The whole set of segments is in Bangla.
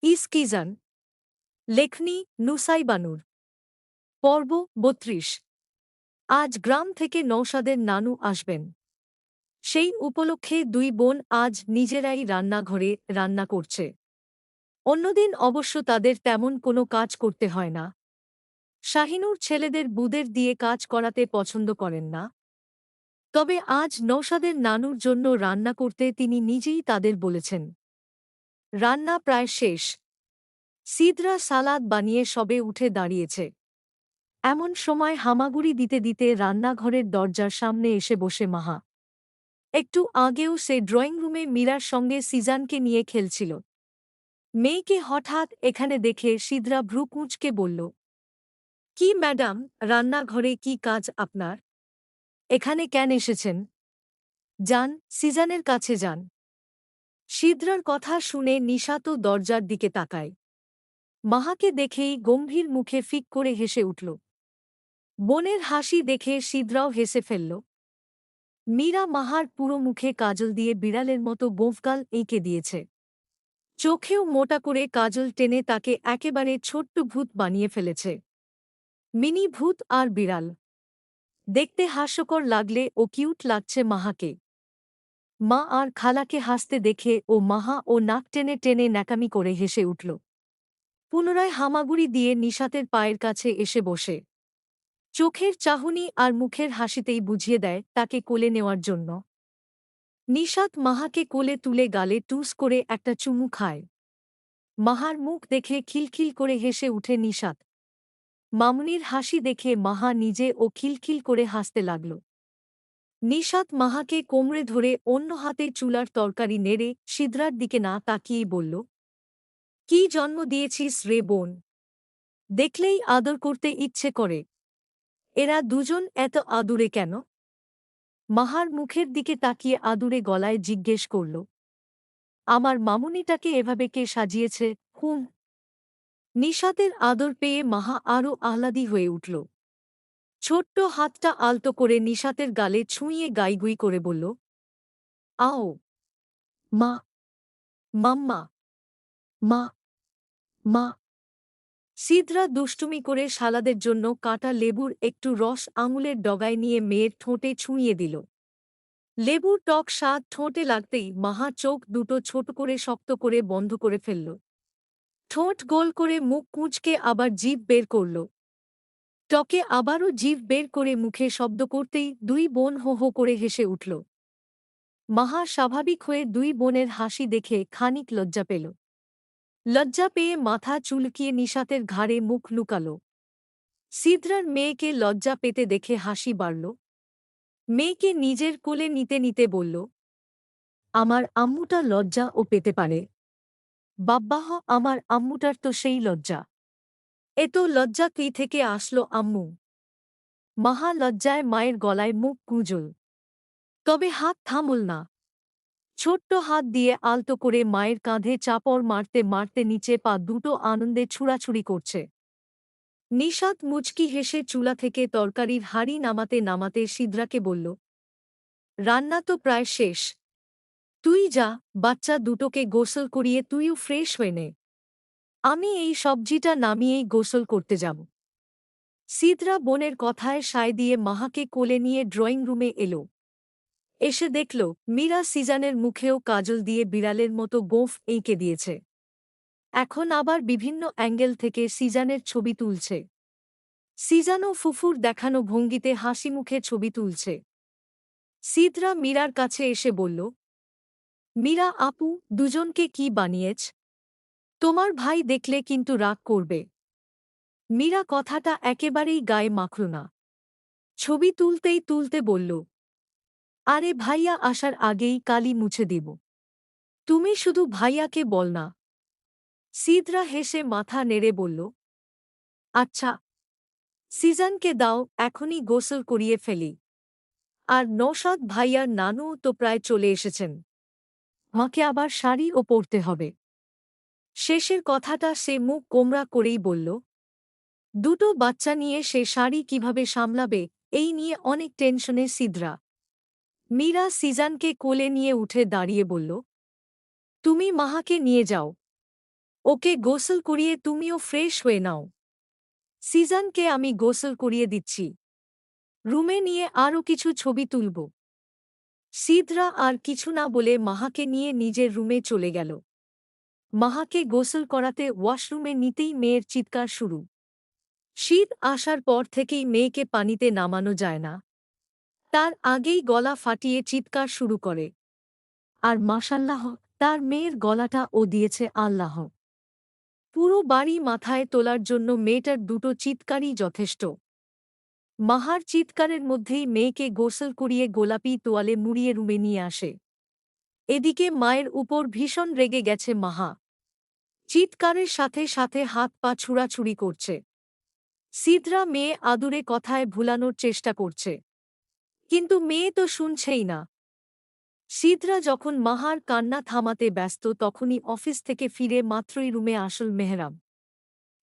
ইসকিজান লেখনী নুসাই বানুর পর্ব ৩২। আজ গ্রাম থেকে নৌসাদের নানু আসবেন। সেই উপলক্ষে দুই বোন আজ নিজেরাই রান্নাঘরে রান্না করছে। অন্যদিন অবশ্য তাদের তেমন কোনো কাজ করতে হয় না। শাহিনুর ছেলেদের বুদের দিয়ে কাজ করাতে পছন্দ করেন না। তবে আজ নৌসাদের নানুর জন্য রান্না করতে তিনি নিজেই তাদের বলেছেন। রান্না প্রায় শেষ। সিদরা সালাদ বানিয়ে সবে উঠে দাঁড়িয়েছে। এমন সময় হামাগুড়ি দিতে দিতে রান্নাঘরের দরজার সামনে এসে বসে মাহা। একটু আগেও সে ড্রয়িং রুমে মীরার সঙ্গে সিজানকে নিয়ে খেলছিল। মেয়েকে হঠাৎ এখানে দেখে সিদরা ভ্রু কুঁচকে বলল, কি ম্যাডাম, রান্নাঘরে কি কাজ আপনার? এখানে কেন এসেছেন? যান, সিজানের কাছে যান। সিদরার কথা শুনে নিশাতও দরজার দিকে তাকায়। মাহাকে দেখেই গম্ভীর মুখে ফিক করে হেসে উঠল। বোনের হাসি দেখে সিদরাও হেসে ফেলল। মীরা মাহার পুরো মুখে কাজল দিয়ে বিড়ালের মতো গোঁফগাল এঁকে দিয়েছে। চোখেও মোটা করে কাজল টেনে তাকে একেবারে ছোট্ট ভূত বানিয়ে ফেলেছে। মিনি ভূত আর বিড়াল দেখতে হাস্যকর লাগলে ও কিউট লাগছে মাহাকে। মা আর খালাকে হাসতে দেখে ও মাহা ও নাক টেনে টেনে ন্যাকামি করে হেসে উঠল। পুনরায় হামাগুড়ি দিয়ে নিশাতের পায়ের কাছে এসে বসে। চোখের চাহনি আর মুখের হাসিতেই বুঝিয়ে দেয় তাকে কোলে নেওয়ার জন্য। নিশাত মাহাকে কোলে তুলে গালে টুস করে একটা চুমু খায়। মাহার মুখ দেখে খিলখিল করে হেসে উঠে নিশাত। মামুনির হাসি দেখে মাহা নিজে ও খিলখিল করে হাসতে লাগল। নিশাত মাহাকে কোমরে ধরে অন্য হাতে চুলার তরকারি নেড়ে সিদরার দিকে না তাকিয়েই বলল, কি জন্ম দিয়েছিস রে বোন, দেখলেই আদর করতে ইচ্ছে করে। এরা দুজন এত আদুরে কেন? মাহার মুখের দিকে তাকিয়ে আদুরে গলায় জিজ্ঞেস করল, আমার মামুনিটাকে এভাবে কে সাজিয়েছে? হুম। নিশাতের আদর পেয়ে মাহা আরও আহ্লাদী হয়ে উঠল। ছোট্ট হাতটা আলতো করে নিশাতের গালে ছুঁয়ে গাইগুই করে বলল, আও মা, মাম্মা, মা, মা। সিদরা দুষ্টুমি করে সালাদের জন্য কাটা লেবুর একটু রস আঙুলের ডগায় নিয়ে মেয়ের ঠোঁটে ছুঁয়ে দিল। লেবুর টক স্বাদ ঠোঁটে লাগতেই মাহা চোখ দুটো ছোট করে শক্ত করে বন্ধ করে ফেলল। ঠোঁট গোল করে মুখ কুঁচকে আবার জিভ বের করল। টকে আবারও জিভ বের করে মুখে শব্দ করতেই দুই বোন হো হো করে হেসে উঠল। মাহা স্বাভাবিক হয়ে দুই বোনের হাসি দেখে খানিক লজ্জা পেল। লজ্জা পেয়ে মাথা চুলকিয়ে নিশাতের ঘাড়ে মুখ লুকাল। সিদরার মেয়েকে লজ্জা পেতে দেখে হাসি বাড়ল। মেয়েকে নিজের কোলে নিতে নিতে বলল, আমার আম্মুটা লজ্জা ও পেতে পারে। বাব্বাহ, আমার আম্মুটার তো সেই লজ্জা। এত লজ্জা কই থেকে আসলো আম্মু? মাহা লজ্জায় মায়ের গলায় মুখ গুঁজল। তবে হাত থামল না। ছোট্ট হাত দিয়ে আলতো করে মায়ের কাঁধে চাপড় মারতে মারতে নিচে পা দুটো আনন্দে ছুড়াছুড়ি করছে। নিশাত মুচকি হেসে চুলা থেকে তরকারির হাঁড়ি নামাতে নামাতে সিদরাকে বলল, রান্না তো প্রায় শেষ। তুই যা, বাচ্চা দুটোকে গোসল করিয়ে তুইও ফ্রেশ হয়ে নে। আমি এই সবজিটা নামিয়েই গোসল করতে যাব। সিদরা বোনের কথায় সায় দিয়ে মাহাকে কোলে নিয়ে ড্রয়িং রুমে এলো। এসে দেখল মীরা সিজানের মুখেও কাজল দিয়ে বিড়ালের মতো গোঁফ এঁকে দিয়েছে। এখন আবার বিভিন্ন অ্যাঙ্গেল থেকে সিজানের ছবি তুলছে। সিজানও ফুফুর দেখানো ভঙ্গিতে হাসিমুখে ছবি তুলছে। সিদরা মীরার কাছে এসে বলল, মীরা আপু, দুজনকে কি বানিয়েছ? তোমার ভাই দেখলে কিন্তু রাগ করবে। মীরা কথাটা একেবারেই গায়ে মাখল না। ছবি তুলতেই তুলতে বলল, আরে ভাইয়া আসার আগেই কালি মুছে দিব। তুমি শুধু ভাইয়াকে বল না। সিদরা হেসে মাথা নেড়ে বলল, আচ্ছা। সিজানকে দাও, এখনই গোসল করিয়ে ফেলি। আর নওশাদ ভাইয়ার নানুও তো প্রায় চলে এসেছেন। মাকে আবার শাড়িও পরতে হবে। শেষের কথাটা সে মুখ গোমড়া করেই বলল। দুটো বাচ্চা নিয়ে সে শাড়ি কিভাবে সামলাবে, এই নিয়ে অনেক টেনশনে সিদরা। মীরা সিজানকে কোলে নিয়ে উঠে দাঁড়িয়ে বলল, তুমি মাহাকে নিয়ে যাও। ওকে গোসল করিয়ে তুমিও ফ্রেশ হয়ে নাও। সিজানকে আমি গোসল করিয়ে দিচ্ছি। রুমে নিয়ে আরও কিছু ছবি তুলব। সিদরা আর কিছু না বলে মাহাকে নিয়ে নিজের রুমে চলে গেল। মাহাকে গোসল করাতে ওয়াশরুমে নিতেই মেয়ের চিৎকার শুরু। শীত আসার পর থেকেই মেয়েকে পানিতে নামানো যায় না। তার আগেই গলা ফাটিয়ে চিৎকার শুরু করে। আর মাশাল্লাহ, তার মেয়ের গলাটা ও দিয়েছে আল্লাহ। পুরো বাড়ি মাথায় তোলার জন্য মেয়েটার দুটো চিৎকারই যথেষ্ট। মাহার চিৎকারের মধ্যেই মেয়েকে গোসল করিয়ে গোলাপি তোয়ালে মুড়িয়ে রুমে নিয়ে আসে। এদিকে মায়ের উপর ভীষণ রেগে গেছে মাহা। চিৎকারের সাথে সাথে হাত পা ছুড়াছুড়ি করছে। সিদরা মেয়ে আদুরে কথায় ভুলানোর চেষ্টা করছে, কিন্তু মেয়ে তো শুনছেই না। সিদরা যখন মাহার কান্না থামাতে ব্যস্ত তখনই অফিস থেকে ফিরে মাত্রই রুমে আসল মেহরাব।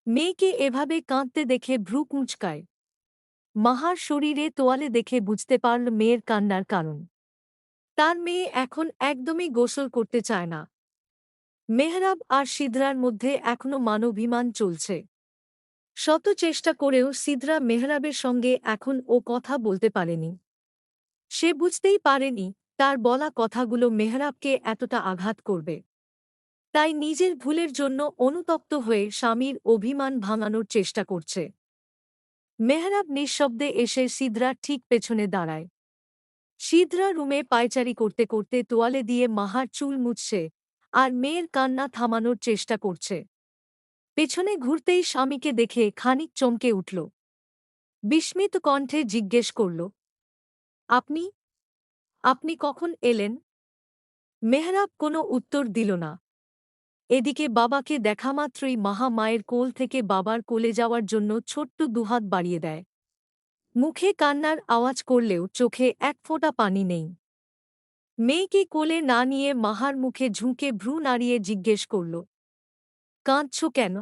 মেয়েকে এভাবে কাঁদতে দেখে ভ্রু কুঁচকায়। মাহার শরীরে তোয়ালে দেখে বুঝতে পারল মেয়ের কান্নার কারণ। তার মেয়ে এখন একদমই গোসল করতে চায় না। মেহরাব আর সিদরার মধ্যে এখনো মানবিমান চলছে। শত চেষ্টা করেও সিদরা মেহরাবের সঙ্গে এখন ও কথা বলতে পারেনি। সে বুঝতেই পারেনি তার বলা কথাগুলো মেহরাবকে এতটা আঘাত করবে। তাই নিজের ভুলের জন্য অনুতপ্ত হয়ে স্বামীর অভিমান ভাঙানোর চেষ্টা করছে। মেহরাব নিঃশব্দে এসে সিদরার ঠিক পেছনে দাঁড়ায়। সিদরা রুমে পায়চারি করতে করতে তোয়ালে দিয়ে মাহার চুল মুছছে আর মেয়ের কান্না থামানোর চেষ্টা করছে। পেছনে ঘুরতেই স্বামীকে দেখে খানিক চমকে উঠল। বিস্মিত কণ্ঠে জিজ্ঞেস করল, আপনি আপনি কখন এলেন? মেহরাব কোনো উত্তর দিল না। এদিকে বাবাকে দেখামাত্রই মাহা মায়ের কোল থেকে বাবার কোলে যাওয়ার জন্য ছোট্ট দুহাত বাড়িয়ে দেয়। মুখে কান্নার আওয়াজ করলেও চোখে এক ফোঁটা পানি নেই। মেয়েকে কোলে না নিয়ে মাহার মুখে ঝুঁকে ভ্রু নাড়িয়ে জিজ্ঞেস করল, কাঁদছ কেন?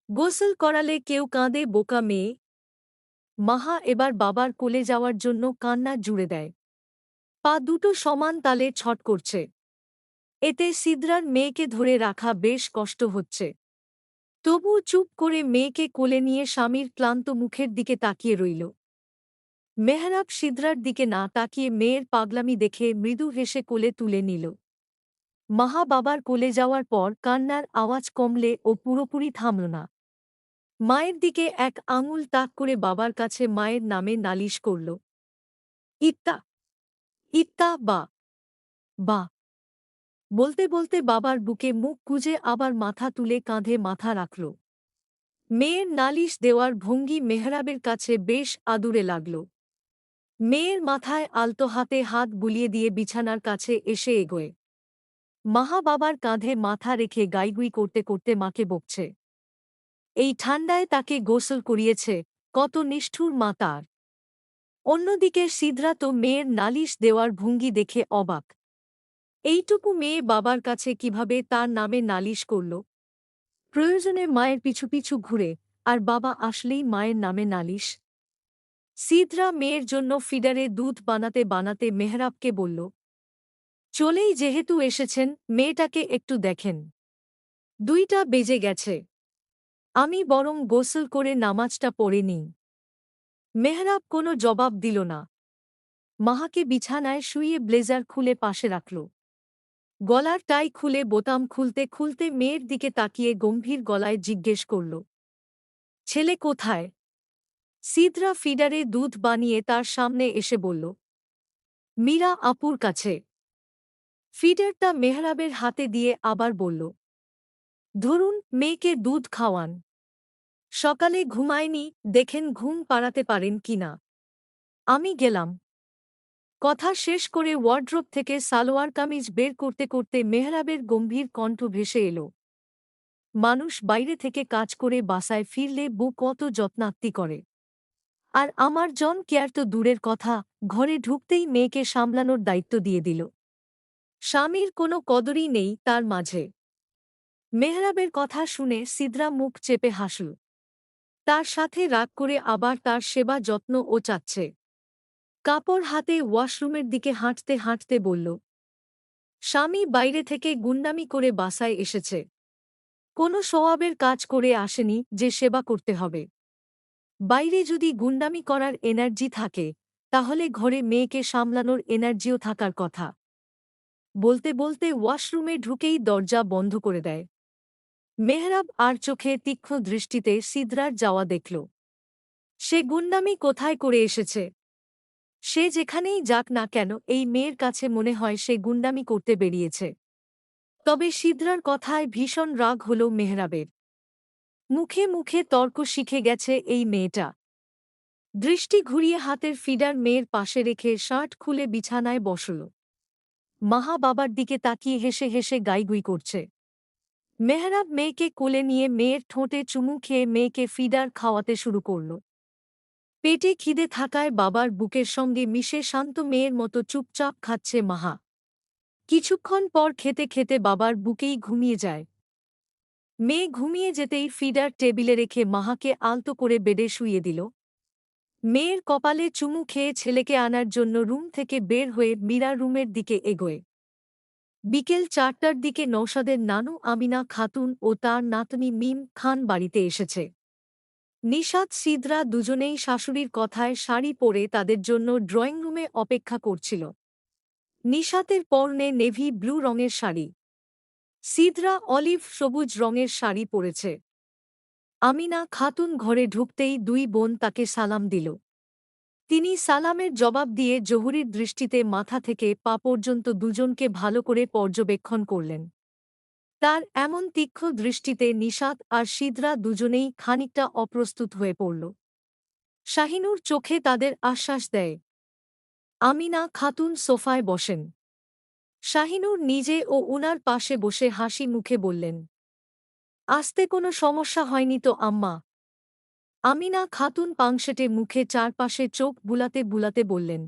গোসল করালে কেউ কাঁদে বোকা মেয়ে। মাহা এবার বাবার কোলে যাওয়ার জন্য কান্না জুড়ে দেয়। পা দুটো সমান তালে ছট করছে। এতে সিদরার মেয়েকে ধরে রাখা বেশ কষ্ট হচ্ছে। তবুও চুপ করে মেয়েকে কোলে নিয়ে স্বামীর ক্লান্ত মুখের দিকে তাকিয়ে রইল। মেহরাব সিদরার দিকে না তাকিয়ে মেয়ের পাগলামি দেখে মৃদু হেসে কোলে তুলে নিল। মাহা বাবার কোলে যাওয়ার পর কান্নার আওয়াজ কমলে ও পুরোপুরি থামল না। মায়ের দিকে এক আঙুল তাক করে বাবার কাছে মায়ের নামে নালিশ করল, ইত্তা ইত্তা বা বা। বলতে বলতে বাবার বুকে মুখ গুজে আবার মাথা তুলে কাঁধে মাথা রাখল। মেয়ের নালিশ দেওয়ার ভঙ্গি মেহরাবের কাছে বেশ আদুরে লাগল। মেয়ের মাথায় আলতো হাতে হাত বুলিয়ে দিয়ে বিছানার কাছে এসে এগোয়। মাহা বাবার কাঁধে মাথা রেখে গাইগুই করতে করতে মাকে বকছে। এই ঠান্ডায় তাকে গোসল করিয়েছে, কত নিষ্ঠুর মা তার। অন্যদিকে সিদরা তো মেয়ের নালিশ দেওয়ার ভঙ্গি দেখে অবাক। এইটুকু মেয়ে বাবার কাছে কিভাবে তার নামে নালিশ করল? প্রয়োজনে মায়ের পিছু পিছু ঘুরে, আর বাবা আসলেই মায়ের নামে নালিশ। সিদরা মেয়ের জন্য ফিডারে দুধ বানাতে বানাতে মেহরাবকে বলল, চলেই যেহেতু এসেছেন মেয়েটাকে একটু দেখেন। 2টা বেজে গেছে, আমি বরং গোসল করে নামাজটা পড়ে নিই। মেহরাব কোনো জবাব দিল না। মাহাকে বিছানায় শুইয়ে ব্লেজার খুলে পাশে রাখল। গলার টাই খুলে বোতাম খুলতে খুলতে মেয়ের দিকে তাকিয়ে গম্ভীর গলায় জিজ্ঞেস করল, ছেলে কোথায়? সিদরা ফিডারে দুধ বানিয়ে তার সামনে এসে বলল, মীরা আপুর কাছে। ফিডারটা মেহরাবের হাতে দিয়ে আবার বলল, ধরুন মেয়েকে দুধ খাওয়ান। সকালে ঘুমায়নি, দেখেন ঘুম পাড়াতে পারেন কিনা। আমি গেলাম। কথা শেষ করে ওয়ার্ড্রোব থেকে সালোয়ার কামিজ বের করতে করতে মেহরাবের গম্ভীর কণ্ঠ ভেসে এল, মানুষ বাইরে থেকে কাজ করে বাসায় ফিরলে বউ কত যত্নাত্তি করে, আর আমার জন কেয়ার তো দূরের কথা, ঘরে ঢুকতেই মেয়েকে সামলানোর দায়িত্ব দিয়ে দিল। স্বামীর কোনো কদরই নেই তার মাঝে। মেহরাবের কথা শুনে সিদরা মুখ চেপে হাসল। তার সাথে রাগ করে আবার তার সেবা যত্ন ও চাচ্ছে। কাপড় হাতে ওয়াশরুমের দিকে হাঁটতে হাঁটতে বলল, স্বামী বাইরে থেকে গুন্ডামি করে বাসায় এসেছে। কোনো সওয়াবের কাজ করে আসেনি যে সেবা করতে হবে। বাইরে যদি গুন্ডামি করার এনার্জি থাকে তাহলে ঘরে মেয়েকে সামলানোর এনার্জিও থাকার কথা। বলতে বলতে ওয়াশরুমে ঢুকেই দরজা বন্ধ করে দেয়। মেহরাব আর চোখে তীক্ষ্ণ দৃষ্টিতে সিদরার যাওয়া দেখল। সে গুন্ডামি কোথায় করে এসেছে? সে যেখানেই যাক না কেন এই মেয়ের কাছে মনে হয় সে গুন্ডামি করতে বেরিয়েছে। তবে সিদরার কথায় ভীষণ রাগ হল মেহরাবের। মুখে মুখে তর্ক শিখে গেছে এই মেয়েটা। দৃষ্টি ঘুরিয়ে হাতের ফিডার মেয়ের পাশে রেখে শার্ট খুলে বিছানায় বসল। মাহা বাবার দিকে তাকিয়ে হেসে হেসে গাইগুই করছে। মেহরাব মেয়েকে কোলে নিয়ে মেয়ের ঠোঁটে চুমু খেয়ে মেয়েকে ফিডার খাওয়াতে শুরু করল। পেটে খিদে থাকায় বাবার বুকের সঙ্গে মিশে শান্ত মেয়ের মতো চুপচাপ খাচ্ছে মাহা। কিছুক্ষণ পর খেতে খেতে বাবার বুকেই ঘুমিয়ে যায়। মেয়ে ঘুমিয়ে যেতেই ফিডার টেবিলে রেখে মাহাকে আলতো করে বেডে শুইয়ে দিল। মেয়ের কপালে চুমু খেয়ে ছেলেকে আনার জন্য রুম থেকে বের হয়ে মীরা রুমের দিকে এগোয়। বিকেল 4টার দিকে নওশাদের নানু আমিনা খাতুন ও তার নাতনি মিম খান বাড়িতে এসেছে। নিশাত সিদরা দুজনেই শাশুড়ির কথায় শাড়ি পরে তাদের জন্য ড্রয়িং রুমে অপেক্ষা করছিল। নিশাতের পরনে নেভি ব্লু রঙের শাড়ি, সিদরা অলিভ সবুজ রঙের শাড়ি পরেছে। আমিনা খাতুন ঘরে ঢুকতেই দুই বোন তাকে সালাম দিল। তিনি সালামের জবাব দিয়ে জহুরির দৃষ্টিতে মাথা থেকে পা পর্যন্ত দুজনকে ভালো করে পর্যবেক্ষণ করলেন। তার এমন তীক্ষ্ণ দৃষ্টিতে নিশাত আর সিদরা দুজনেই খানিকটা অপ্রস্তুত হয়ে পড়ল। শাহিনুর চোখে তাদের আশ্বাস দেয়। আমিনা খাতুন সোফায় বসেন। শাহিনুর নিজে ও উনার পাশে বসে হাসি মুখে বললেন, আসতে কোনো সমস্যা হয়নি তো আম্মা? আমিনা খাতুন পাংশেটে মুখে চারপাশে চোখ বুলাতে বুলাতে বললেন,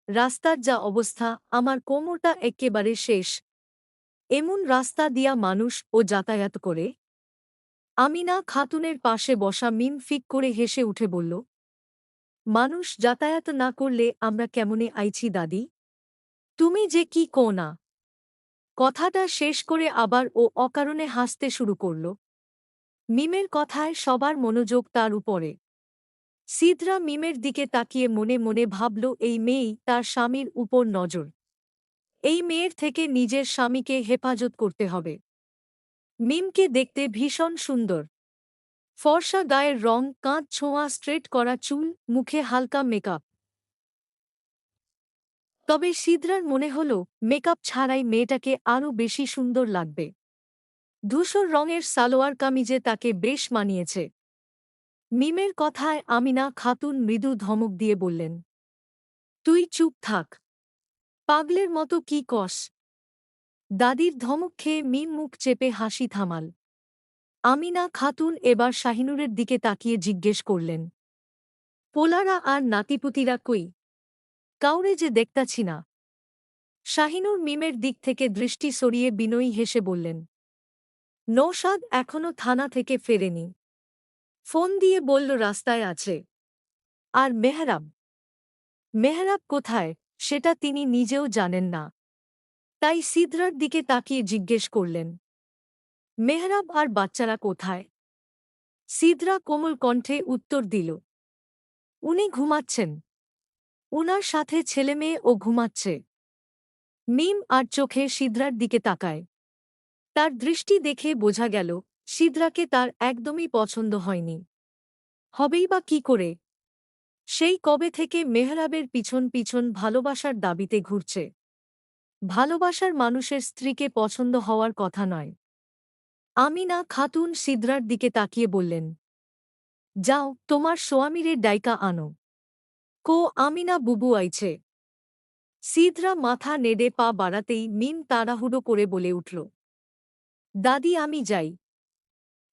রাস্তার যা অবস্থা আমার কোমরটা এক্কেবারে শেষ। এমন রাস্তা দিয়া মানুষ ও যাতায়াত করে? আমিনা খাতুনের পাশে বসা মিম ফিক করে হেসে উঠে বলল, মানুষ যাতায়াত না করলে আমরা কেমনে আইছি দাদি? তুমি যে কি কো না? কথাটা শেষ করে আবার ও অকারণে হাসতে শুরু করল। মিমের কথায় সবার মনোযোগ তার উপরে। সিদরা মিমের দিকে তাকিয়ে মনে মনে ভাবল এই মেয়েই তার স্বামীর উপর নজর। এই মেয়ের থেকে নিজের স্বামীকে হেফাজত করতে হবে। মিমকে দেখতে ভীষণ সুন্দর। ফর্সা গায়ের রং, কাঁধ ছোঁয়া স্ট্রেট করা চুল, মুখে হালকা মেকআপ। তবে সিদরার মনে হল মেকআপ ছাড়াই মেয়েটাকে আরও বেশি সুন্দর লাগবে। ধূসর রঙের সালোয়ার কামিজে তাকে বেশ মানিয়েছে। মিমের কথায় আমিনা খাতুন মৃদু ধমক দিয়ে বললেন, তুই চুপ থাক। পাগলের মতো কি কস? দাদির ধমক খেয়ে মিম মুখ চেপে হাসি থামাল। আমিনা খাতুন এবার শাহিনুরের দিকে তাকিয়ে জিজ্ঞেস করলেন, পোলারা আর নাতিপুতিরা কই? কাউরে যে দেখতাছি না। শাহিনুর মিমের দিক থেকে দৃষ্টি সরিয়ে বিনয়ী হেসে বললেন, নৌশাদ এখনো থানা থেকে ফেরেনি। ফোন দিয়ে বলল রাস্তায় আছে। আর মেহরাব? মেহরাব কোথায় সেটা তিনি নিজেও জানেন না। তাই সিদরার দিকে তাকিয়ে জিজ্ঞেস করলেন, মেহরাব আর বাচ্চারা কোথায়? সিদরা কোমল কণ্ঠে উত্তর দিল, উনি ঘুমাচ্ছেন। উনার সাথে ছেলেমেয়ে ও ঘুমাচ্ছে। মিম আর চোখে সিদরার দিকে তাকায়। তার দৃষ্টি দেখে বোঝা গেল সিদরাকে তার একদমই পছন্দ হয়নি। হবেই বা কি করে? সেই কবে থেকে মেহরাবের পিছন পিছন ভালোবাসার দাবিতে ঘুরছে। ভালোবাসার মানুষের স্ত্রীকে পছন্দ হওয়ার কথা নয়। আমিনা খাতুন সিদরার দিকে তাকিয়ে বললেন, যাও তোমার সোয়ামীরে ডাইকা আনো। কো আমিনা বুবু আইছে। সিদরা মাথা নেড়ে পা বাড়াতেই মিম তাড়াহুড়ো করে বলে উঠল, দাদি আমি যাই।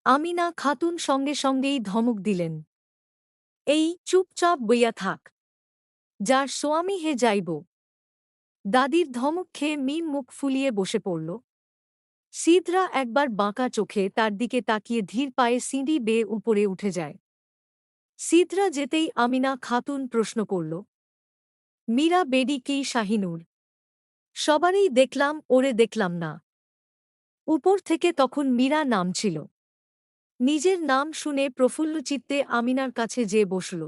আমিনা খাতুন সঙ্গে সঙ্গেই ধমক দিলেন, এই চুপচাপ বইয়া থাক। যার সোয়ামী হে যাইব। দাদির ধমক খেয়ে মিম মুখ ফুলিয়ে বসে পড়ল। সিদরা একবার বাঁকা চোখে তার দিকে তাকিয়ে ধীর পায়ে সিঁড়ি বেয়ে উপরে উঠে যায়। সিদরা যেতেই আমিনা খাতুন প্রশ্ন করল, মীরা বেডি কি শাহিনুর? সবারই দেখলাম ওরে দেখলাম না। উপর থেকে তখন মীরা নামছিল। নিজের নাম শুনে প্রফুল্লচিত্তে আমিনার কাছে যেয়ে বসল।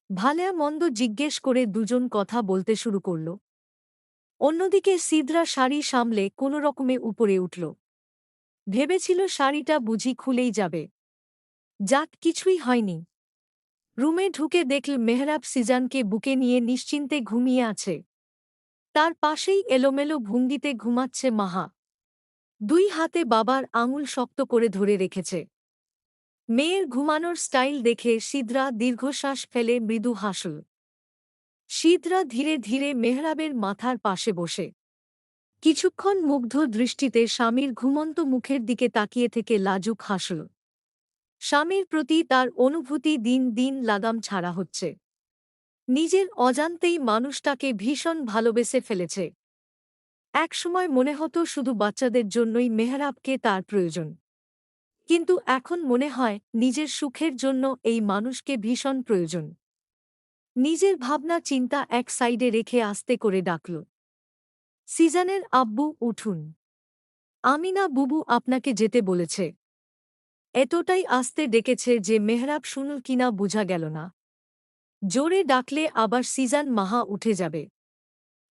ভালো-মন্দ জিজ্ঞেস করে দুজন কথা বলতে শুরু করল। অন্যদিকে সিদরা শাড়ি সামলে কোনো রকমে উপরে উঠল। ভেবেছিল শাড়িটা বুঝি খুলেই যাবে। যাক, কিছুই হয়নি। রুমে ঢুকে দেখল মেহরাব সিজানকে বুকে নিয়ে নিশ্চিন্তে ঘুমিয়ে আছে। তার পাশেই এলোমেলো ভঙ্গিতে ঘুমাচ্ছে মাহা। দুই হাতে বাবার আঙুল শক্ত করে ধরে রেখেছে। মেয়ের ঘুমানোর স্টাইল দেখে সিদরা দীর্ঘশ্বাস ফেলে মৃদু হাসল। সিদরা ধীরে ধীরে মেহরাবের মাথার পাশে বসে কিছুক্ষণ মুগ্ধ দৃষ্টিতে স্বামীর ঘুমন্ত মুখের দিকে তাকিয়ে থেকে লাজুক হাসল। স্বামীর প্রতি তার অনুভূতি দিন দিন লাগাম ছাড়া হচ্ছে। নিজের অজান্তেই মানুষটাকে ভীষণ ভালোবেসে ফেলেছে। একসময় মনে হতো শুধু বাচ্চাদের জন্যই মেহরাবকে তার প্রয়োজন, কিন্তু এখন মনে হয় নিজের সুখের জন্য এই মানুষকে ভীষণ প্রয়োজন। নিজের ভাবনা চিন্তা এক সাইডে রেখে আস্তে করে ডাকল, সিজানের আব্বু, উঠুন। আমিনা বুবু আপনাকে যেতে বলেছে। এতটাই আস্তে ডেকেছে যে মেহরাব শুনল কিনা বোঝা গেল না। জোরে ডাকলে আবার সিজান মাহা উঠে যাবে।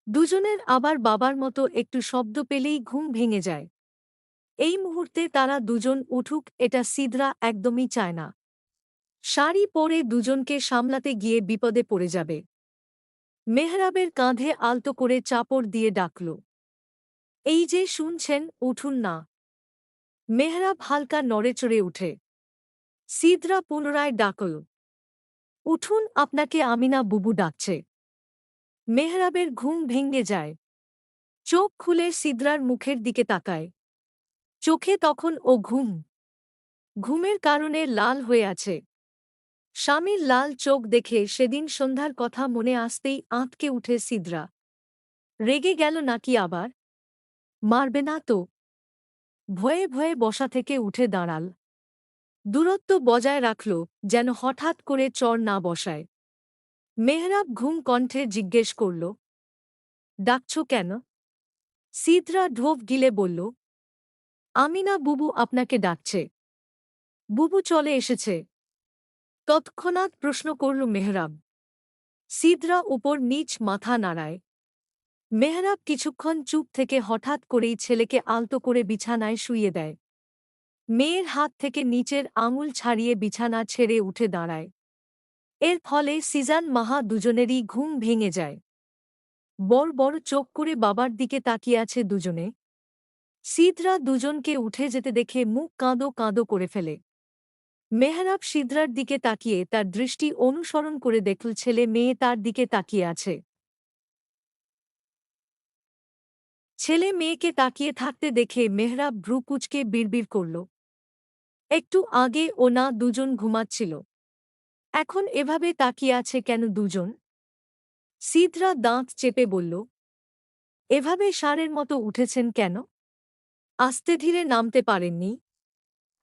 দুজনের আবার বাবার মতো একটু শব্দ পেলেই ঘুম ভেঙে যায়। এই মুহূর্তে তারা দুজন উঠুক এটা সিদরা একদমই চায় না। শাড়ি পরে দুজনকে সামলাতে গিয়ে বিপদে পড়ে যাবে। মেহরাবের কাঁধে আলতো করে চাপড় দিয়ে ডাকল, এই যে শুনছেন, উঠুন না। মেহরাব হালকা নড়েচড়ে উঠে। সিদরা পুনরায় ডাকল, উঠুন, আপনাকে আমিনা বুবু ডাকছে। মেহরাবের ঘুম ভেঙে যায়। চোখ খুলে সিদরার মুখের দিকে তাকায়। চোখে তখন ও ঘুমের কারণে লাল হয়ে আছে। স্বামীর লাল চোখ দেখে সেদিন সন্ধ্যার কথা মনে আসতেই আঁতকে উঠে সিদরা। রেগে গেল নাকি আবার? মারবে না তো? ভয়ে ভয়ে বসা থেকে উঠে দাঁড়াল। দূরত্ব বজায় রাখল যেন হঠাৎ করে চড় না বসায়। মেহরাব ঘুম কণ্ঠে জিজ্ঞেস করল, ডাকছ কেন? সিদরা ঢোক গিলে বলল, আমিনা বুবু আপনাকে ডাকছে। বুবু চলে এসেছে? তৎক্ষণাৎ প্রশ্ন করল মেহরাব। সিদরা উপর নিচ মাথা নাড়ায়। মেহরাব কিছুক্ষণ চুপ থেকে হঠাৎ করেই ছেলেকে আলতো করে বিছানায় শুইয়ে দেয়। মেয়ের হাত থেকে নিচের আঙুল ছাড়িয়ে বিছানা ছেড়ে উঠে দাঁড়ায়। এর ফলে সিজান মাহা দুজনেরই ঘুম ভেঙে যায়। বড় বড় চোখ করে বাবার দিকে তাকিয়ে আছে দুজনে। সিদরা দুজনকে উঠে যেতে দেখে মুখ কাঁদো কাঁদো করে ফেলে। মেহরাব সিদরার দিকে তাকিয়ে তার দৃষ্টি অনুসরণ করে দেখল ছেলে মেয়ে তার দিকে তাকিয়ে আছে। ছেলে মেয়েকে তাকিয়ে থাকতে দেখে মেহরাব ভ্রু কুঁচকে বিড়বিড় করল, একটু আগে ও না দুজন ঘুমাচ্ছিল, এখন এভাবে তাকিয়ে আছে কেন দুজন? সিদরা দাঁত চেপে বলল, এভাবে ষাঁড়ের মতো উঠেছেন কেন? আস্তে ধীরে নামতে পারেননি?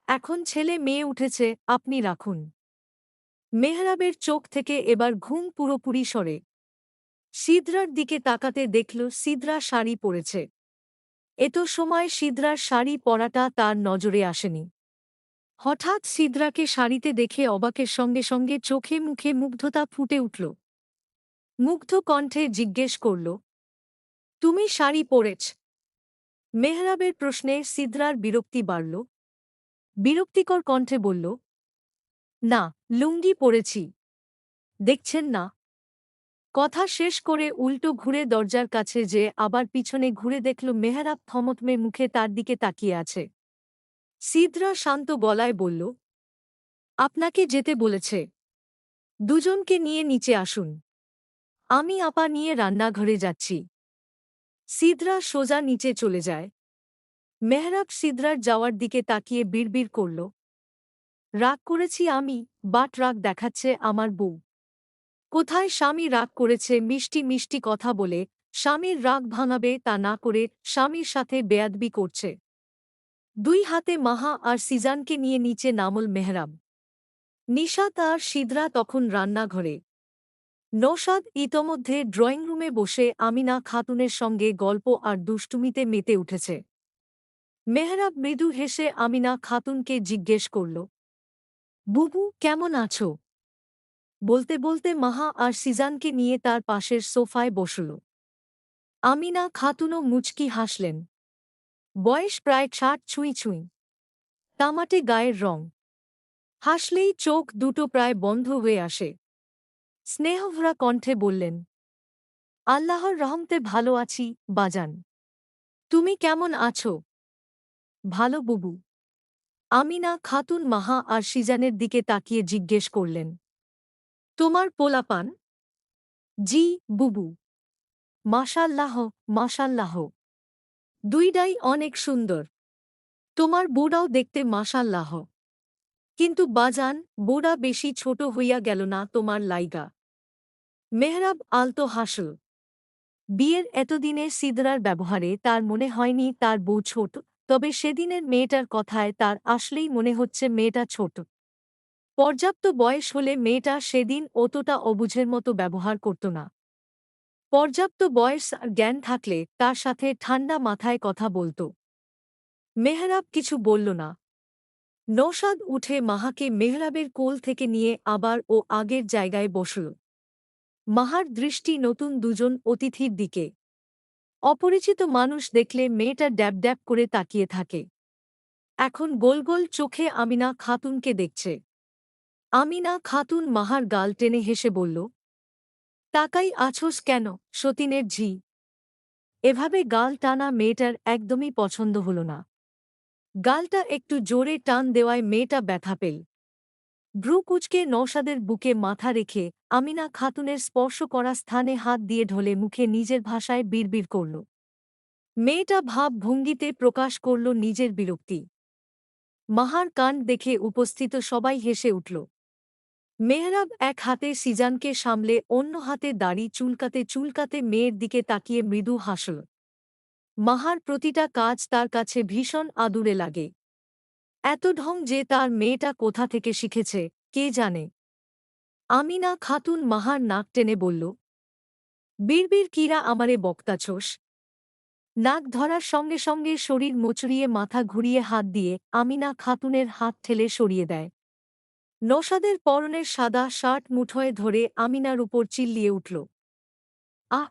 এখন ছেলে মেয়ে উঠেছে, আপনি রাখুন। মেহরাবের চোখ থেকে এবার ঘুম পুরোপুরি সরে। সিদরার দিকে তাকাতে দেখল সিদরা শাড়ি পরেছে। এত সময় সিদরার শাড়ি পরাটা তার নজরে আসেনি। হঠাৎ সিদরাকে শাড়িতে দেখে অবাকের সঙ্গে সঙ্গে চোখে মুখে মুগ্ধতা ফুটে উঠল। মুগ্ধ কণ্ঠে জিজ্ঞেস করল, তুমি শাড়ি পরেছ? মেহরাবের প্রশ্নে সিদরার বিরক্তি বাড়ল। বিরক্তিকর কণ্ঠে বলল, না, লুঙ্গি পরেছি। দেখছেন না? কথা শেষ করে উল্টো ঘুরে দরজার কাছে যে আবার পিছনে ঘুরে দেখল মেহরাব থমথমে মুখে তার দিকে তাকিয়ে আছে। সিদরা শান্ত গলায় বলল, আপনাকে যেতে বলেছে। দুজনকে নিয়ে নিচে আসুন। আমি আপা নিয়ে রান্নাঘরে যাচ্ছি। সিদরা সোজা নিচে চলে যায়। মেহরাব সিদরার যাওয়ার দিকে তাকিয়ে বিড়বিড় করল, রাগ করেছি আমি, বাট রাগ দেখাচ্ছে আমার বউ। কোথায় স্বামী রাগ করেছে মিষ্টি মিষ্টি কথা বলে স্বামীর রাগ ভাঙাবে তা না করে স্বামীর সাথে বেয়াদবি করছে। দুই হাতে মাহা আর সিজানকে নিয়ে নিচে নামল মেহরাব। নিশাত আর সিদরা তখন রান্নাঘরে। নৌশাদ ইতোমধ্যে ড্রয়িং রুমে বসে আমিনা খাতুনের সঙ্গে গল্প আর দুষ্টুমিতে মেতে উঠেছে। মেহরাব মৃদু হেসে আমিনা খাতুনকে জিজ্ঞেস করল, বুবু কেমন আছো? বলতে বলতে মাহা আর সিজানকে নিয়ে তার পাশের সোফায় বসল। আমিনা খাতুনও মুচকি হাসলেন। বয়স প্রায় ৬০ ছুঁই ছুঁই, তামাটে গায়ের রং। হাসলেই চোখ দুটো প্রায় বন্ধ হয়ে আসে। স্নেহভরা কণ্ঠে বললেন, আল্লাহর রহমতে ভালো আছি বাজান। তুমি কেমন আছো? ভালো বুবু। আমিনা খাতুন মাহা আর সিজানের দিকে তাকিয়ে জিজ্ঞেস করলেন, তোমার পোলাপান? জি বুবু। মাশাল্লাহ মাশাল্লাহ। দুইটাই অনেক সুন্দর। তোমার বুড়াও দেখতে মাশাল্লাহ। কিন্তু বাজান, বুড়া বেশি ছোট হইয়া গেল না তোমার লাইগা? মেহরাব আলতো হাসল। বিয়ের এতদিনের সিদরার ব্যবহারে তার মনে হয়নি তার বউ ছোট, তবে সেদিনের মেয়েটার কথায় তার আসলেই মনে হচ্ছে মেয়েটা ছোট। পর্যাপ্ত বয়স হলে মেয়েটা সেদিন অতটা অবুঝের মতো ব্যবহার করত না। পর্যাপ্ত বয়স আর জ্ঞান থাকলে তার সাথে ঠান্ডা মাথায় কথা বলত। মেহরাব কিছু বলল না। নৌশাদ উঠে মাহাকে মেহরাবের কোল থেকে নিয়ে আবার ও আগের জায়গায় বসল। মাহার দৃষ্টি নতুন দুজন অতিথির দিকে। অপরিচিত মানুষ দেখলে মেয়েটা ড্যাব ড্যাব করে তাকিয়ে থাকে। এখন গোল গোল চোখে আমিনা খাতুনকে দেখছে। আমিনা খাতুন মাহার গাল টেনে হেসে বলল, তাকাই আছোস কেন সতীনের ঝি? এভাবে গাল টানা মেয়েটার একদমই পছন্দ হল না। গালটা একটু জোরে টান দেওয়ায় মেয়েটা ব্যথা পেল। ভ্রু কুঁচকে নওশাদের বুকে মাথা রেখে আমিনা খাতুনের স্পর্শ করা স্থানে হাত দিয়ে ঢলে মুখে নিজের ভাষায় বিড়বিড় করল। মেয়েটা ভাব ভঙ্গিতে প্রকাশ করল নিজের বিরক্তি। মাহার কান দেখে উপস্থিত সবাই হেসে উঠল। মেহরাব এক হাতে সিজানকে সামলে অন্য হাতে দাড়ি চুলকাতে চুলকাতে মেয়ের দিকে তাকিয়ে মৃদু হাসল। মাহার প্রতিটা কাজ তার কাছে ভীষণ আদুরে লাগে। এত ঢং যে তার মেয়েটা কোথা থেকে শিখেছে কে জানে। আমিনা খাতুন মাহার নাক টেনে বলল, বিড়বিড় কিরা আমারে বক্তাছোস? নাক ধরার সঙ্গে সঙ্গে শরীর মোচড়িয়ে মাথা ঘুরিয়ে হাত দিয়ে আমিনা খাতুনের হাত ঠেলে সরিয়ে দেয়। নৌশাদের পরনের সাদা শার্ট মুঠোয় ধরে আমিনার উপর চিল্লিয়ে উঠল, আহ!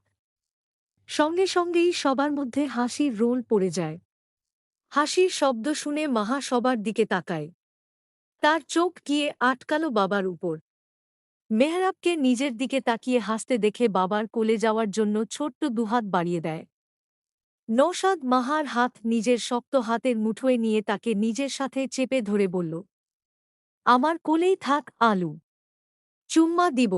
সঙ্গে সঙ্গেই সবার মধ্যে হাসির রোল পড়ে যায়। হাসির শব্দ শুনে মাহা সবার দিকে তাকায়। তার চোখ গিয়ে আটকাল বাবার উপর। মেহরাবকে নিজের দিকে তাকিয়ে হাসতে দেখে বাবার কোলে যাওয়ার জন্য ছোট্ট দুহাত বাড়িয়ে দেয়। নৌশাদ মাহার হাত নিজের শক্ত হাতের মুঠোয় নিয়ে তাকে নিজের সাথে চেপে ধরে বলল, আমার কোলেই থাক আলু। চুম্মা দিব।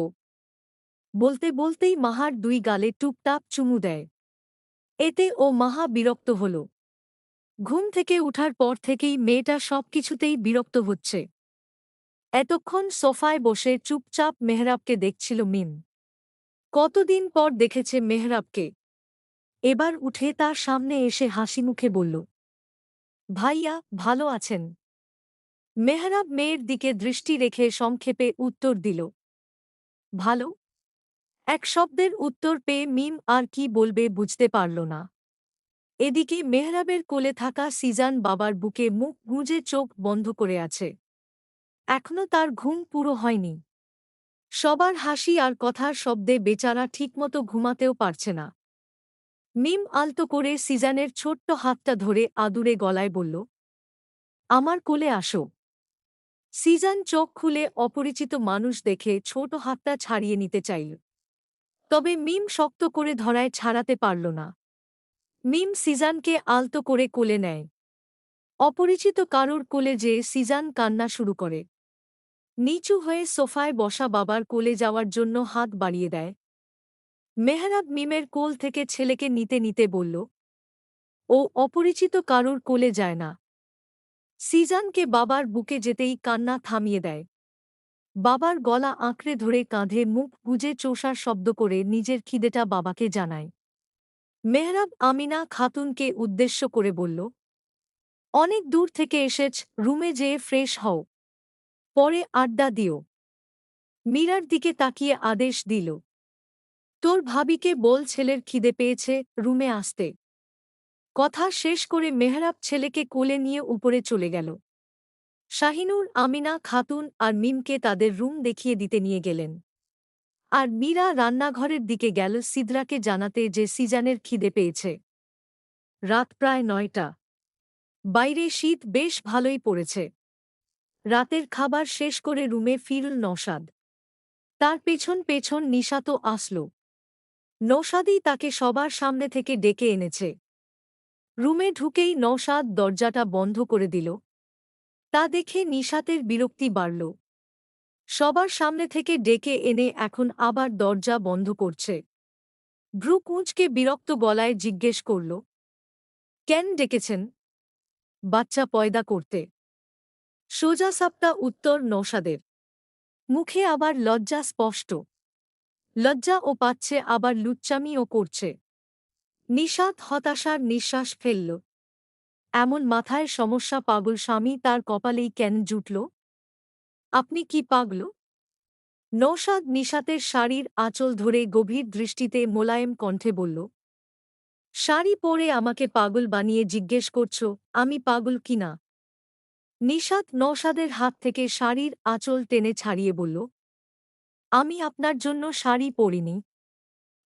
বলতে বলতেই মাহার দুই গালে টুপটাপ চুমু দেয়। এতে ও মাহা বিরক্ত হল। ঘুম থেকে উঠার পর থেকেই মেয়েটা সবকিছুতেই বিরক্ত হচ্ছে। এতক্ষণ সোফায় বসে চুপচাপ মেহরাবকে দেখছিল মিম। কতদিন পর দেখেছে মেহরাবকে। এবার উঠে তার সামনে এসে হাসিমুখে বলল, ভাইয়া ভালো আছেন? মেহরাব মেয়ের দিকে দৃষ্টি রেখে সংক্ষেপে উত্তর দিল, ভালো। এক শব্দের উত্তর পেয়ে মিম আর কি বলবে বুঝতে পারল না। এদিকে মেহরাবের কোলে থাকা সিজান বাবার বুকে মুখ গুঁজে চোখ বন্ধ করে আছে। এখনো তার ঘুম পুরো হয়নি। সবার হাসি আর কথার শব্দে বেচারা ঠিকমতো ঘুমাতেও পারছে না। মিম আলতো করে সিজানের ছোট্ট হাতটা ধরে আদুরে গলায় বলল, আমার কোলে আসো। সিজান চোখ খুলে অপরিচিত মানুষ দেখে ছোট হাতটা ছাড়িয়ে নিতে চাইল। তবে মিম শক্ত করে ধরায় ছাড়াতে পারল না। মিম সিজানকে আলতো করে কোলে নেয়। অপরিচিত কারোর কোলে যেয়ে সিজান কান্না শুরু করে। নিচু হয়ে সোফায় বসা বাবার কোলে যাওয়ার জন্য হাত বাড়িয়ে দেয়। মেহরাব মিমের কোল থেকে ছেলেকে নিতে নিতে বলল, ও অপরিচিত কারোর কোলে যায় না। সিজানকে বাবার বুকে যেতেই কান্না থামিয়ে দেয়। বাবার গলা আঁকড়ে ধরে কাঁধে মুখ গুজে চোষার শব্দ করে নিজের খিদেটা বাবাকে জানায়। মেহরাব আমিনা খাতুনকে উদ্দেশ্য করে বলল, অনেক দূর থেকে এসেছ, রুমে যেয়ে ফ্রেশ হও, পরে আড্ডা দিও। মীরার দিকে তাকিয়ে আদেশ দিল, তোর ভাবিকে বল ছেলের খিদে পেয়েছে, রুমে আসতে। কথা শেষ করে মেহরাব ছেলেকে কোলে নিয়ে উপরে চলে গেল। শাহিনুর, আমিনা খাতুন আর মিমকে তাদের রুম দেখিয়ে দিতে নিয়ে গেলেন। আর মীরা রান্নাঘরের দিকে গেল সিদরাকে জানাতে যে সিজানের খিদে পেয়েছে। রাত প্রায় ৯টা। বাইরে শীত বেশ ভালোই পড়েছে। রাতের খাবার শেষ করে রুমে ফিরল নওশাদ। তার পেছন পেছন নিশাতও আসল। নওশাদই তাকে সবার সামনে থেকে ডেকে এনেছে। রুমে ঢুকেই নওশাদ দরজাটা বন্ধ করে দিল। তা দেখে নিশাতের বিরক্তি বাড়ল। সবার সামনে থেকে ডেকে এনে এখন আবার দরজা বন্ধ করছে। ভ্রু কুঁচকে বিরক্ত গলায় জিজ্ঞেস করল, কেন ডেকেছেন? বাচ্চা পয়দা করতে। সোজা সাপটা উত্তর নওশাদের। মুখে আবার লজ্জা স্পষ্ট। লজ্জা ও পাচ্ছে, আবার লুচ্চামিও করছে। নিশাত হতাশার নিঃশ্বাস ফেলল। এমন মাথায় সমস্যা পাগল স্বামী তার কপালেই কেন জুটল? আপনি কি পাগল? নওশাদ নিশাতের শাড়ির আঁচল ধরে গভীর দৃষ্টিতে মোলায়েম কণ্ঠে বলল, শাড়ি পরে আমাকে পাগল বানিয়ে জিজ্ঞেস করছ আমি পাগল কিনা? নিশাত নওশাদের হাত থেকে শাড়ির আঁচল টেনে ছাড়িয়ে বলল, আমি আপনার জন্য শাড়ি পরিনি।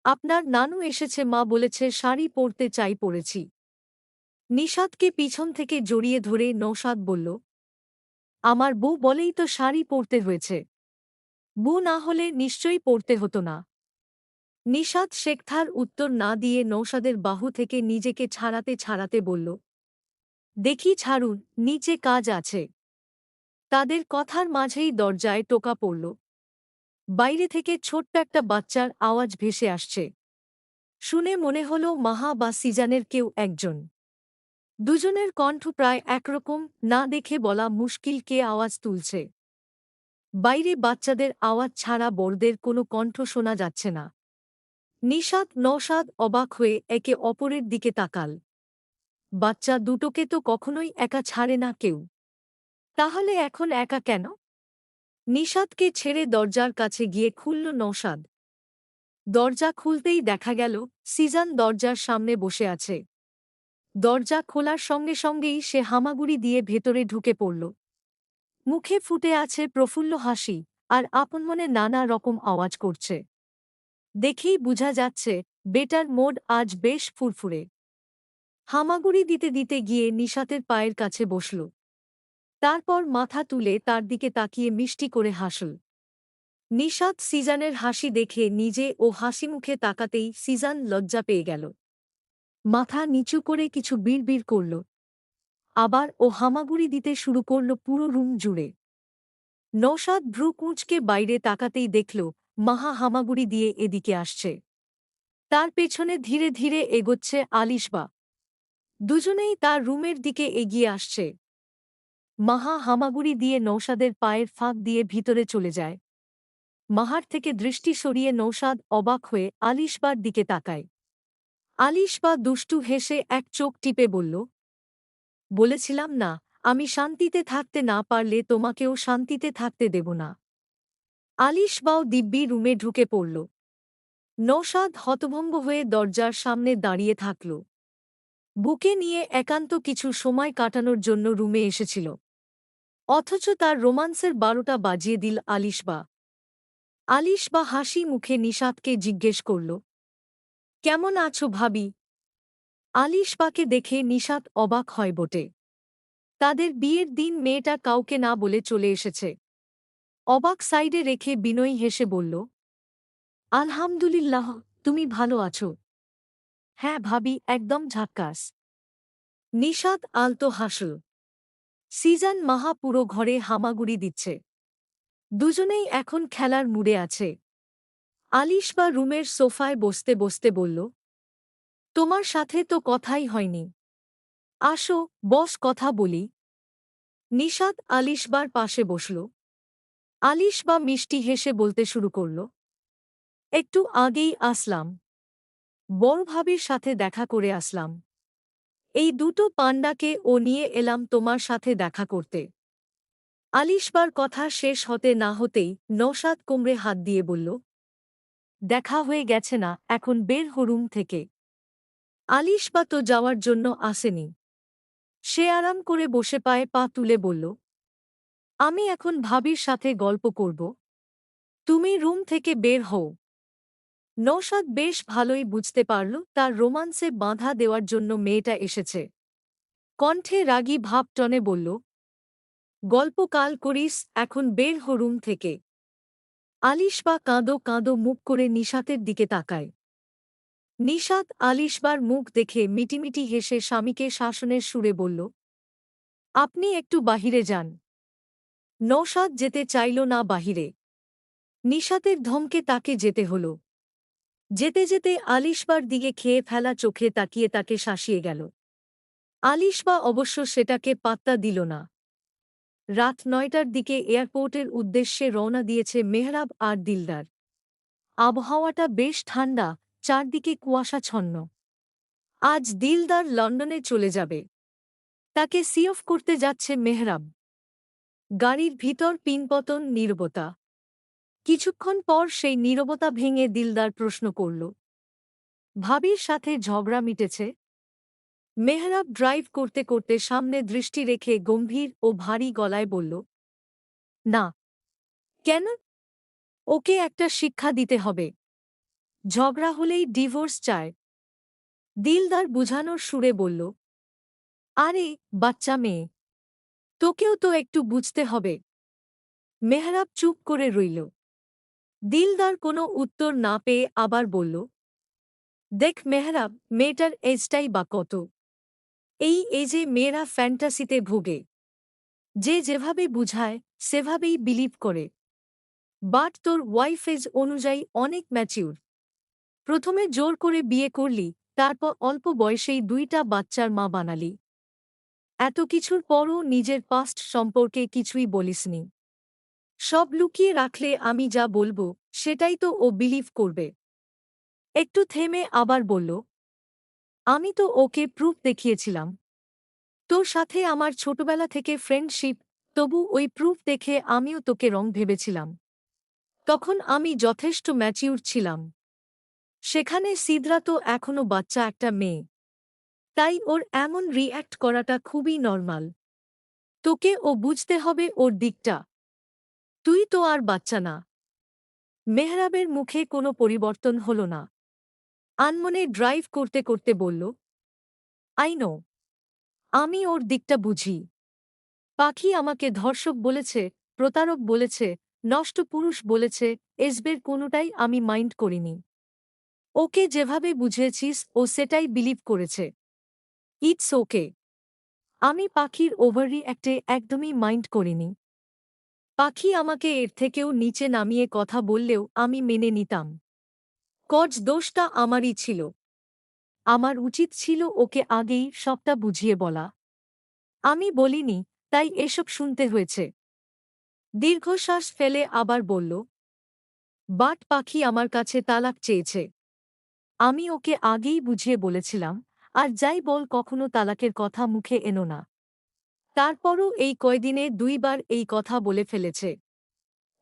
আপনার নানু এসেছে, মা বলেছে শাড়ি পরতে চাই, পরেছি। নিশাতকে পিছন থেকে জড়িয়ে ধরে নওশাদ বলল, আমার বউ বলেই তো শাড়ি পরতে হয়েছে। বউ না হলে নিশ্চয়ই পরতে হতো না। নিশাত শেখথার উত্তর না দিয়ে নওশাদের বাহু থেকে নিজেকে ছাড়াতে ছাড়াতে বলল, দেখি ছাড়ুন, নিচে কাজ আছে। তাদের কথার মাঝেই দরজায় টোকা পড়ল। বাইরে থেকে ছোট্ট একটা বাচ্চার আওয়াজ ভেসে আসছে। শুনে মনে হল মাহা বা সিজানের কেউ একজন। দুজনের কণ্ঠ প্রায় একরকম, না দেখে বলা মুশকিল কে আওয়াজ তুলছে। বাইরে বাচ্চাদের আওয়াজ ছাড়া বড়দের কোনো কণ্ঠ শোনা যাচ্ছে না। নিশাত নওশাদ অবাক হয়ে একে অপরের দিকে তাকাল। বাচ্চা দুটোকে তো কখনোই একা ছাড়ে না কেউ। তাহলে এখন একা কেন? নিশাতকে ছেড়ে দরজার কাছে গিয়ে খুলল নওশাদ। দরজা খুলতেই দেখা গেল সিজান দরজার সামনে বসে আছে। দরজা খোলার সঙ্গে সঙ্গেই সে হামাগুড়ি দিয়ে ভেতরে ঢুকে পড়ল। মুখে ফুটে আছে প্রফুল্ল হাসি, আর আপন মনে নানা রকম আওয়াজ করছে। দেখেই বুঝা যাচ্ছে বেটার মোড আজ বেশ ফুরফুরে। হামাগুড়ি দিতে দিতে গিয়ে নিশাতের পায়ের কাছে বসল। তারপর মাথা তুলে তার দিকে তাকিয়ে মিষ্টি করে হাসল। নিশাত সিজানের হাসি দেখে নিজে ও হাসিমুখে তাকাতেই সিজান লজ্জা পেয়ে গেল। মাথা নিচু করে কিছু বিড়বিড় করল। আবার ও হামাগুড়ি দিতে শুরু করল পুরো রুম জুড়ে। নওশাদ ভ্রু কুঁচকে বাইরে তাকাতেই দেখল মাহা হামাগুড়ি দিয়ে এদিকে আসছে। তার পেছনে ধীরে ধীরে এগোচ্ছে আলিশবা। দুজনেই তার রুমের দিকে এগিয়ে আসছে। মাহা হামাগুড়ি দিয়ে নওশাদের পায়ের ফাঁক দিয়ে ভিতরে চলে যায়। মাহার থেকে দৃষ্টি সরিয়ে নওশাদ অবাক হয়ে আলিশবার দিকে তাকায়। আলিশবা দুষ্টু হেসে এক চোখ টিপে বলল, বলেছিলাম না, আমি শান্তিতে থাকতে না পারলে তোমাকেও শান্তিতে থাকতে দেব না। আলিশবাও দিব্যি রুমে ঢুকে পড়ল। নওশাদ হতভম্ব হয়ে দরজার সামনে দাঁড়িয়ে থাকল। বুকে নিয়ে একান্ত কিছু সময় কাটানোর জন্য রুমে এসেছিল। অথচ তার রোমান্সের ১২টা বাজিয়ে দিল আলিশবা। আলিশবা হাসি মুখে নিশাতকে জিজ্ঞেস করল, কেমন আছো ভাবি? আলিশবাকে দেখে নিশাত অবাক হয় বটে। তাদের বিয়ের দিন মেয়েটা কাউকে না বলে চলে এসেছে। অবাক সাইডে রেখে বিনয়ী হেসে বলল, আলহামদুলিল্লাহ, তুমি ভালো আছো? হ্যাঁ ভাবি, একদম ঝাক্কাস। নিশাত আলতো হাসল। সিজান মাহা পুরো ঘরে হামাগুড়ি দিচ্ছে। দুজনেই এখন খেলার মুডে আছে। আলিশবা রুমের সোফায় বসতে বসতে বলল, তোমার সাথে তো কথাই হয়নি। আসো বস, কথা বলি। নিশাত আলিশবার পাশে বসল। আলিশবা মিষ্টি হেসে বলতে শুরু করল, একটু আগেই আসলাম। বড় ভাবির সাথে দেখা করে আসলাম। এই দুটো পান্ডাকে ও নিয়ে এলাম তোমার সাথে দেখা করতে। আলিশবার কথা শেষ হতে না হতেই নওশাদ কোমরে হাত দিয়ে বলল, দেখা হয়ে গেছে না, এখন বের হো রুম থেকে। আলিশবা তো যাওয়ার জন্য আসেনি। সে আরাম করে বসে পায়ে পা তুলে বলল, আমি এখন ভাবির সাথে গল্প করব। তুমি রুম থেকে বের হও। নওশাদ বেশ ভালোই বুঝতে পারল তার রোমান্সে বাঁধা দেওয়ার জন্য মেয়েটা এসেছে। কণ্ঠে রাগী ভাব টনে বলল, গল্প কাল করিস, এখন বের হো রুম থেকে। আলিশবা কাঁদো কাঁদো মুখ করে নিশাতের দিকে তাকায়। নিশাত আলিশবার মুখ দেখে মিটিমিটি হেসে স্বামীকে শাসনের সুরে বলল, আপনি একটু বাহিরে যান। নওশাদ যেতে চাইল না বাহিরে। নিশাতের ধমকে তাকে যেতে হল। যেতে যেতে আলিশবার দিকে খেয়ে ফেলা চোখে তাকিয়ে তাকে শাসিয়ে গেল। আলিশবা অবশ্য সেটাকে পাত্তা দিল না। রাত ৯টার দিকে এয়ারপোর্টের উদ্দেশ্যে রওনা দিয়েছে মেহরাব আর দিলদার। আবহাওয়াটা বেশ ঠান্ডা, চারদিকে কুয়াশাচ্ছন্ন। আজ দিলদার লন্ডনে চলে যাবে। তাকে সি অফ করতে যাচ্ছে মেহরাব। গাড়ির ভিতর পিনপতন নীরবতা। কিছুক্ষণ পর সেই নীরবতা ভেঙে দিলদার প্রশ্ন করল, ভাবির সাথে ঝগড়া মিটেছে? মেহরাব ড্রাইভ করতে করতে সামনে দৃষ্টি রেখে গম্ভীর ও ভারী গলায় বলল, না। কেন? ওকে একটা শিক্ষা দিতে হবে। ঝগড়া হলেই ডিভোর্স চায়। দিলদার বুঝানোর সুরে বলল, আরে বাচ্চা মেয়ে, তোকেও তো একটু বুঝতে হবে। মেহরাব চুপ করে রইল। দিলদার কোনো উত্তর না পেয়ে আবার বলল, দেখ মেহরাব, মেয়েটার এজটাই বা কত? এই এজে মেয়েরা ফ্যান্টাসিতে ভোগে। যে যেভাবে বুঝায় সেভাবেই বিলিভ করে। বাট তোর ওয়াইফ এজ অনুযায়ী অনেক ম্যাচিউর। প্রথমে জোর করে বিয়ে করলি, তারপর অল্প বয়সেই ২টা বাচ্চার মা বানালি। এত কিছুর পরও নিজের পাস্ট সম্পর্কে কিছুই বলিসনি। সব লুকিয়ে রাখলে আমি যা বলবো সেটাই তো ও বিলিভ করবে। একটু থেমে আবার বলল, আমি তো ওকে প্রুফ দেখিয়েছিলাম। তোর সাথে আমার ছোটবেলা থেকে ফ্রেন্ডশিপ, তবু ওই প্রুফ দেখে আমিও তোকে রং ভেবেছিলাম। তখন আমি যথেষ্ট ম্যাচিউর ছিলাম। সেখানে সিদরা তো এখনো বাচ্চা একটা মেয়ে। তাই ওর এমন রিঅ্যাক্ট করাটা খুবই নরমাল। তোকে ও বুঝতে হবে ওর দিকটা। তুই তো আর বাচ্চা না। মেহরাবের মুখে কোনো পরিবর্তন হল না। আনমনে ড্রাইভ করতে করতে বলল, আই নো। আমি ওর দিকটা বুঝি। পাখি আমাকে ধর্ষক বলেছে, প্রতারক বলেছে, নষ্ট পুরুষ বলেছে, এসবের কোনোটাই আমি মাইন্ড করিনি। ওকে যেভাবে বুঝিয়েছিস ও সেটাই বিলিভ করেছে। It's okay. আমি পাখির ওভাররিঅ্যাক্টে একদমই মাইন্ড করিনি। পাখি আমাকে এর থেকেও নিচে নামিয়ে কথা বললেও আমি মেনে নিতাম। কজ দোষটা আমারই ছিল। আমার উচিত ছিল ওকে আগেই সবটা বুঝিয়ে বলা। আমি বলিনি, তাই এসব শুনতে হয়েছে। দীর্ঘশ্বাস ফেলে আবার বলল, বাট পাখি আমার কাছে তালাক চেয়েছে। আমি ওকে আগেই বুঝিয়ে বলেছিলাম, আর যাই বল কখনো তালাকের কথা মুখে এনো না। তারপরও এই কয়দিনে ২বার এই কথা বলে ফেলেছে।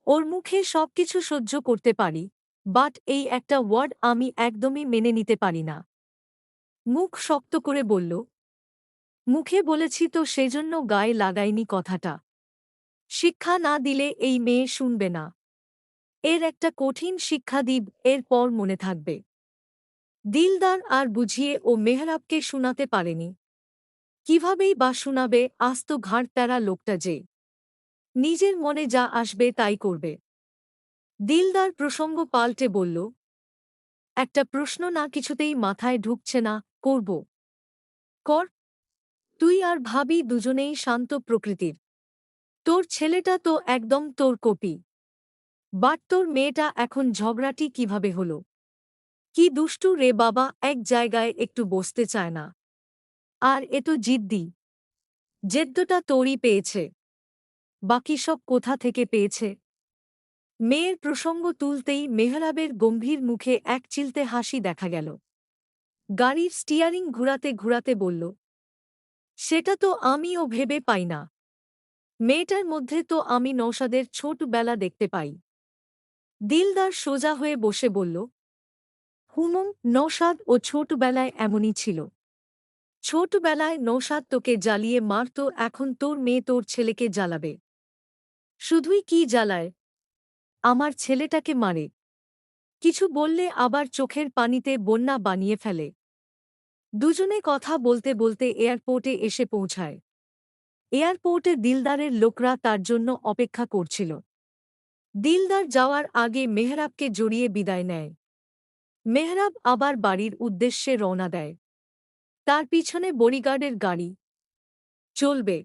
ওর মুখে সবকিছু সহ্য করতে পারি, বাট এই একটা ওয়ার্ড আমি একদমই মেনে নিতে পারি না। মুখ শক্ত করে বলল, মুখে বলেছি তো সেজন্য গায়ে লাগাইনি কথাটা। শিক্ষা না দিলে এই মেয়ে শুনবে না। এর একটা কঠিন শিক্ষা দিব, এরপর মনে থাকবে। দিলদার আর বুঝিয়ে ও মেহরাবকে শুনাতে পারেনি। কিভাবেই বা শুনাবে আস্ত ঘাড়ত্যাড়া লোকটা যে। নিজের মনে যা আসবে তাই করবে। দিলদার প্রসঙ্গ পাল্টে বলল, একটা প্রশ্ন না কিছুতেই মাথায় ঢুকছে না, করব। কর। তুই আর ভাবি দুজনেই শান্ত প্রকৃতির। তোর ছেলেটা তো একদম তোর কপি। বাট তোর মেয়েটা এখন ঝগড়াটি কিভাবে হলো? কি দুষ্টু রে বাবা, এক জায়গায় একটু বসতে চায় না। আর এ তো জিদ্দি। জেদ্দটা তোরই পেয়েছে। বাকি সব কোথা থেকে পেয়েছে? মেয়ের প্রসঙ্গ তুলতেই মেহরাবের গম্ভীর মুখে এক চিলতে হাসি দেখা গেল। গাড়ির স্টিয়ারিং ঘুরাতে ঘুরাতে বলল, সেটা তো আমিও ভেবে পাই না। মেয়েটার মধ্যে তো আমি নওশাদের ছোটবেলা দেখতে পাই। দিলদার সোজা হয়ে বসে বলল, হুমম, নওশাদ ও ছোটবেলায় এমনই ছিল। ছোটবেলায় নওশাদ তোকে জ্বালিয়ে মারত, এখন তোর মেয়ে তোর ছেলেকে জ্বালাবে। শুধুই কি জ্বালায়, আমার ছেলেটাকে মারে। কিছু বললে আবার চোখের পানিতে বন্যা বানিয়ে ফেলে। দুজনে কথা বলতে বলতে এয়ারপোর্টে এসে পৌঁছায়। এয়ারপোর্টে দিলদারের লোকরা তার জন্য অপেক্ষা করছিল। দিলদার যাওয়ার আগে মেহরাবকে জড়িয়ে বিদায় নেয়। মেহরাব আবার বাড়ির উদ্দেশ্যে রওনা দেয়। তার পিছনে বডিগার্ডের গাড়ি চলবে।